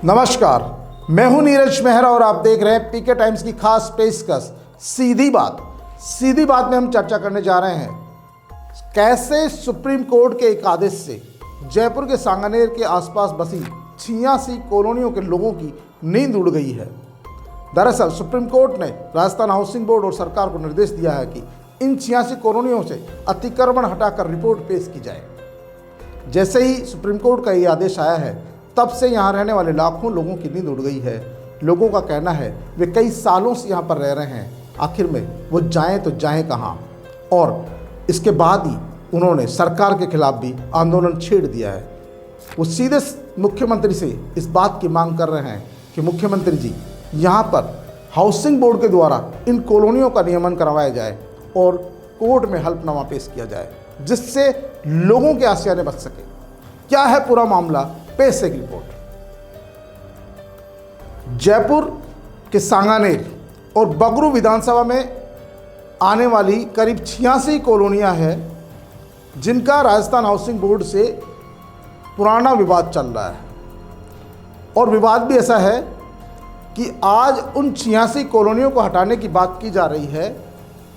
नमस्कार, मैं हूं नीरज मेहरा और आप देख रहे हैं पीके टाइम्स की खास पेशकश सीधी बात में हम चर्चा करने जा रहे हैं कैसे सुप्रीम कोर्ट के एक आदेश से जयपुर के सांगानेर के आसपास बसी 86 कॉलोनियों के लोगों की नींद उड़ गई है। दरअसल सुप्रीम कोर्ट ने राजस्थान हाउसिंग बोर्ड और सरकार को निर्देश दिया है कि इन 86 कॉलोनियों से अतिक्रमण हटाकर रिपोर्ट पेश की जाए। जैसे ही सुप्रीम कोर्ट का ये आदेश आया है, तब से यहाँ रहने वाले लाखों लोगों की नींद उड़ गई है। लोगों का कहना है वे कई सालों से यहाँ पर रह रहे हैं, आखिर में वो जाएं तो जाएं कहाँ। और इसके बाद ही उन्होंने सरकार के खिलाफ भी आंदोलन छेड़ दिया है। वो सीधे मुख्यमंत्री से इस बात की मांग कर रहे हैं कि मुख्यमंत्री जी, यहाँ पर हाउसिंग बोर्ड के द्वारा इन कॉलोनियों का नियमन करवाया जाए और कोर्ट में हल्फनामा पेश किया जाए, जिससे लोगों के आशियाने बच सके। क्या है पूरा मामला, पेश एक रिपोर्ट। जयपुर के सांगानेर और बगरू विधानसभा में आने वाली करीब 86 कॉलोनियां हैं, जिनका राजस्थान हाउसिंग बोर्ड से पुराना विवाद चल रहा है। और विवाद भी ऐसा है कि आज उन 86 कॉलोनियों को हटाने की बात की जा रही है।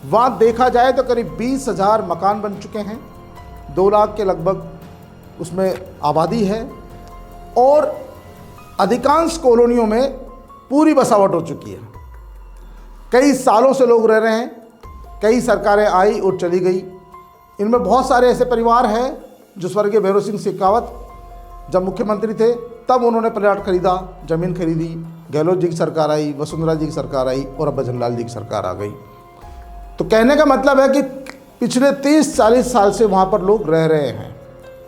वहाँ देखा जाए तो करीब 20,000 मकान बन चुके हैं, 2 लाख के लगभग उसमें आबादी है और अधिकांश कॉलोनियों में पूरी बसावट हो चुकी है। कई सालों से लोग रह रहे हैं, कई सरकारें आई और चली गई। इनमें बहुत सारे ऐसे परिवार हैं जो स्वर्गीय भैरव सिंह शेखावत जब मुख्यमंत्री थे तब उन्होंने प्लाट खरीदा, ज़मीन खरीदी। गहलोत जी की सरकार आई, वसुंधरा जी की सरकार आई और अब भजन लाल जी की सरकार आ गई। तो कहने का मतलब है कि पिछले 30-40 साल से वहाँ पर लोग रह रहे हैं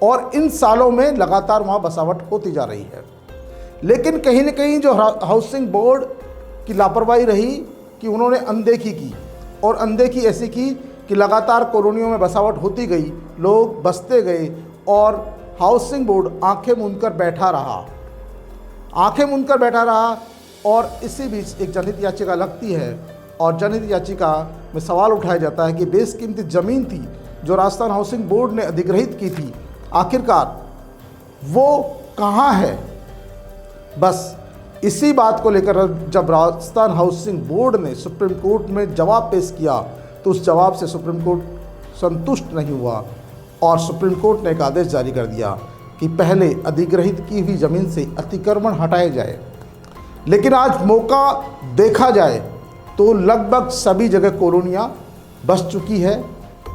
और इन सालों में लगातार वहाँ बसावट होती जा रही है। लेकिन कहीं न कहीं जो हाउसिंग बोर्ड की लापरवाही रही कि उन्होंने अनदेखी की, और अनदेखी ऐसी की कि लगातार कॉलोनियों में बसावट होती गई, लोग बसते गए और हाउसिंग बोर्ड आंखें मूंदकर बैठा रहा। और इसी बीच एक जनहित याचिका लगती है और जनहित याचिका में सवाल उठाया जाता है कि बेशकीमती ज़मीन थी जो राजस्थान हाउसिंग बोर्ड ने अधिग्रहित की थी, आखिरकार वो कहाँ है। बस इसी बात को लेकर जब राजस्थान हाउसिंग बोर्ड ने सुप्रीम कोर्ट में जवाब पेश किया तो उस जवाब से सुप्रीम कोर्ट संतुष्ट नहीं हुआ और सुप्रीम कोर्ट ने एक आदेश जारी कर दिया कि पहले अधिग्रहित की हुई ज़मीन से अतिक्रमण हटाए जाए। लेकिन आज मौका देखा जाए तो लगभग सभी जगह कॉलोनियाँ बस चुकी है।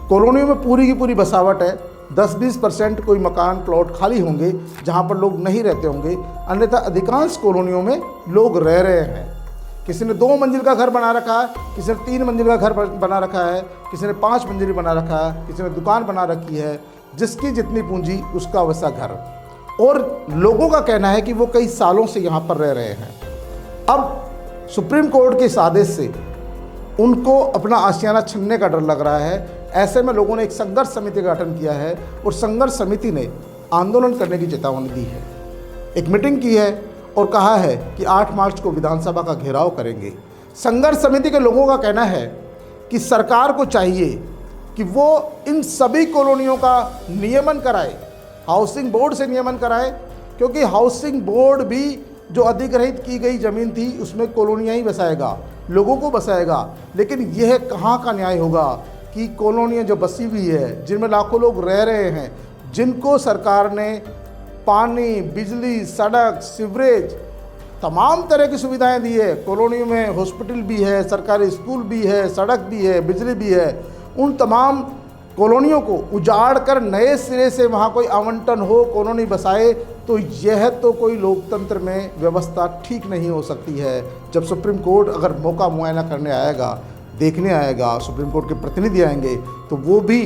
कॉलोनियों में पूरी की पूरी बसावट है। 10-20% कोई मकान प्लॉट खाली होंगे जहाँ पर लोग नहीं रहते होंगे, अन्यथा अधिकांश कॉलोनियों में लोग रह रहे हैं। किसी ने 2 मंजिल का घर बना रखा है, किसी ने 3 मंजिल का घर बना रखा है, किसी ने 5 मंजिल बना रखा है, किसी ने दुकान बना रखी है। जिसकी जितनी पूंजी उसका वैसा घर। और लोगों का कहना है कि वो कई सालों से यहाँ पर रह रहे हैं। अब सुप्रीम कोर्ट के इस आदेश से उनको अपना आशियाना छीनने का डर लग रहा है। ऐसे में लोगों ने एक संघर्ष समिति का गठन किया है और संघर्ष समिति ने आंदोलन करने की चेतावनी दी है। एक मीटिंग की है और कहा है कि 8 मार्च को विधानसभा का घेराव करेंगे। संघर्ष समिति के लोगों का कहना है कि सरकार को चाहिए कि वो इन सभी कॉलोनियों का नियमन कराए, हाउसिंग बोर्ड से नियमन कराए, क्योंकि हाउसिंग बोर्ड भी जो अधिग्रहित की गई ज़मीन थी उसमें कॉलोनियाँ ही बसाएगा, लोगों को बसाएगा। लेकिन यह कहाँ का न्याय होगा कि कॉलोनियाँ जो बसी हुई है, जिनमें लाखों लोग रह रहे हैं, जिनको सरकार ने पानी, बिजली, सड़क, सीवरेज, तमाम तरह की सुविधाएं दी है। कॉलोनियों में हॉस्पिटल भी है, सरकारी स्कूल भी है, सड़क भी है, बिजली भी है। उन तमाम कॉलोनियों को उजाड़ कर नए सिरे से वहाँ कोई आवंटन हो, कॉलोनी बसाए, तो यह तो कोई लोकतंत्र में व्यवस्था ठीक नहीं हो सकती है। जब सुप्रीम कोर्ट अगर मौका मुआयना करने आएगा, देखने आएगा, सुप्रीम कोर्ट के प्रतिनिधि आएंगे, तो वो भी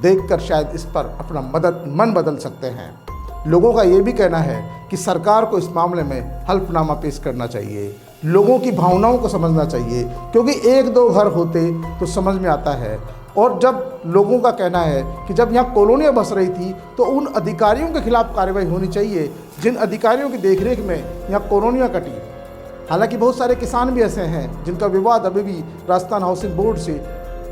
देखकर शायद इस पर अपना मन बदल सकते हैं। लोगों का ये भी कहना है कि सरकार को इस मामले में हल्फनामा पेश करना चाहिए, लोगों की भावनाओं को समझना चाहिए, क्योंकि 1-2 घर होते तो समझ में आता है। और जब लोगों का कहना है कि जब यहाँ कॉलोनियाँ बस रही थी तो उन अधिकारियों के खिलाफ कार्रवाई होनी चाहिए जिन अधिकारियों की देखरेख में यहाँ कॉलोनियाँ कटी। हालांकि बहुत सारे किसान भी ऐसे हैं जिनका विवाद अभी भी राजस्थान हाउसिंग बोर्ड से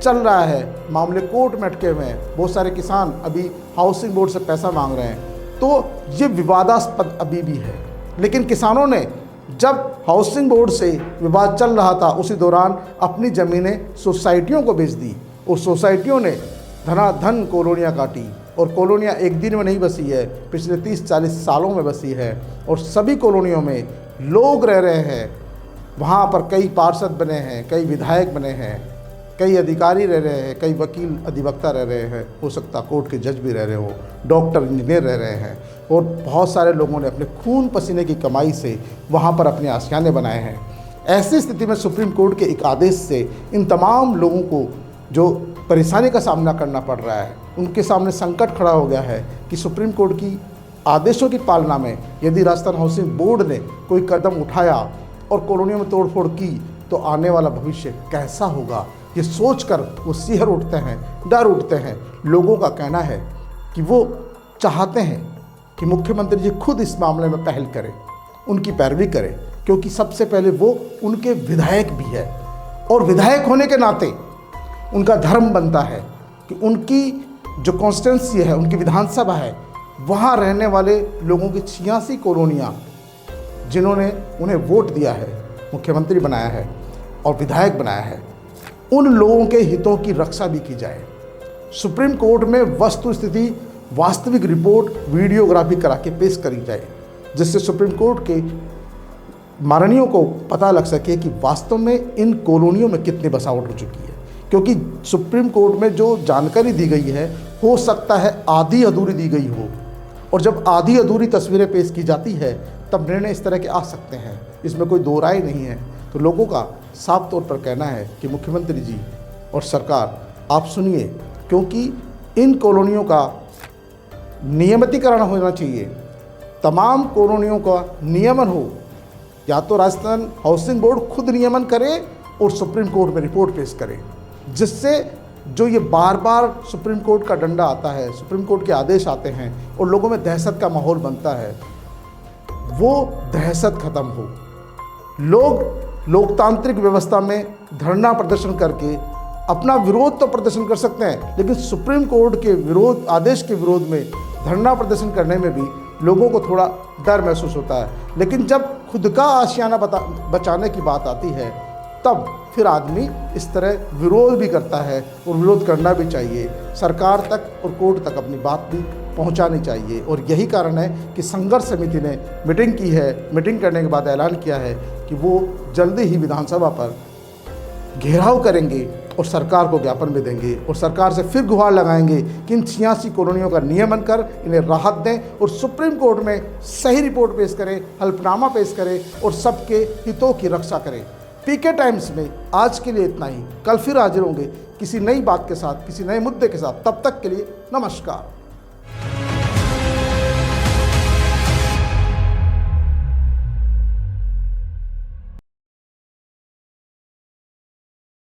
चल रहा है, मामले कोर्ट में अटके हुए हैं। बहुत सारे किसान अभी हाउसिंग बोर्ड से पैसा मांग रहे हैं, तो ये विवादास्पद अभी भी है। लेकिन किसानों ने जब हाउसिंग बोर्ड से विवाद चल रहा था उसी दौरान अपनी ज़मीनें सोसाइटियों को बेच दी और सोसाइटियों ने धनाधन कॉलोनियाँ काटी और कॉलोनियाँ एक दिन में नहीं बसी है, पिछले 30-40 सालों में बसी है और सभी कॉलोनियों में लोग रह रहे हैं। वहाँ पर कई पार्षद बने हैं, कई विधायक बने हैं, कई अधिकारी रह रहे हैं, कई वकील अधिवक्ता रह रहे हैं, हो सकता कोर्ट के जज भी रह रहे हो, डॉक्टर इंजीनियर रह रहे हैं और बहुत सारे लोगों ने अपने खून पसीने की कमाई से वहाँ पर अपने आशियाने बनाए हैं। ऐसी स्थिति में सुप्रीम कोर्ट के एक आदेश से इन तमाम लोगों को जो परेशानी का सामना करना पड़ रहा है, उनके सामने संकट खड़ा हो गया है कि सुप्रीम कोर्ट की आदेशों की पालना में यदि राजस्थान हाउसिंग बोर्ड ने कोई कदम उठाया और कॉलोनियों में तोड़फोड़ की तो आने वाला भविष्य कैसा होगा, ये सोचकर वो सिहर उठते हैं, डर उठते हैं। लोगों का कहना है कि वो चाहते हैं कि मुख्यमंत्री जी खुद इस मामले में पहल करें, उनकी पैरवी करें, क्योंकि सबसे पहले वो उनके विधायक भी है और विधायक होने के नाते उनका धर्म बनता है कि उनकी जो कॉन्स्टिट्यूंसी है, उनकी विधानसभा है, वहाँ रहने वाले लोगों की 86 कॉलोनियाँ जिन्होंने उन्हें वोट दिया है, मुख्यमंत्री बनाया है और विधायक बनाया है, उन लोगों के हितों की रक्षा भी की जाए। सुप्रीम कोर्ट में वस्तु स्थिति, वास्तविक रिपोर्ट, वीडियोग्राफी करा के पेश करी जाए, जिससे सुप्रीम कोर्ट के माननीयों को पता लग सके कि वास्तव में इन कॉलोनियों में कितनी बसावट हो चुकी है। क्योंकि सुप्रीम कोर्ट में जो जानकारी दी गई है हो सकता है आधी अधूरी दी गई हो, और जब आधी अधूरी तस्वीरें पेश की जाती है तब निर्णय इस तरह के आ सकते हैं, इसमें कोई दो राय नहीं है। तो लोगों का साफ तौर पर कहना है कि मुख्यमंत्री जी और सरकार आप सुनिए, क्योंकि इन कॉलोनियों का नियमितीकरण होना चाहिए, तमाम कॉलोनियों का नियमन हो, या तो राजस्थान हाउसिंग बोर्ड खुद नियमन करे और सुप्रीम कोर्ट में रिपोर्ट पेश करे, जिससे जो ये बार बार सुप्रीम कोर्ट का डंडा आता है, सुप्रीम कोर्ट के आदेश आते हैं और लोगों में दहशत का माहौल बनता है, वो दहशत खत्म हो। लोग लोकतांत्रिक व्यवस्था में धरना प्रदर्शन करके अपना विरोध तो प्रदर्शन कर सकते हैं, लेकिन सुप्रीम कोर्ट के विरोध आदेश के विरोध में धरना प्रदर्शन करने में भी लोगों को थोड़ा डर महसूस होता है। लेकिन जब खुद का आशियाना बचाने की बात आती है तब फिर आदमी इस तरह विरोध भी करता है और विरोध करना भी चाहिए। सरकार तक और कोर्ट तक अपनी बात भी पहुंचानी चाहिए और यही कारण है कि संघर्ष समिति ने मीटिंग की है। मीटिंग करने के बाद ऐलान किया है कि वो जल्दी ही विधानसभा पर घेराव करेंगे और सरकार को ज्ञापन भी देंगे और सरकार से फिर गुहार लगाएंगे कि इन 86 कॉलोनियों का नियमन कर इन्हें राहत दें और सुप्रीम कोर्ट में सही रिपोर्ट पेश करें, हल्फनामा पेश करें और सबके हितों की रक्षा करें। पीके टाइम्स में आज के लिए इतना ही। कल फिर हाजिर होंगे किसी नई बात के साथ, किसी नए मुद्दे के साथ। तब तक के लिए नमस्कार।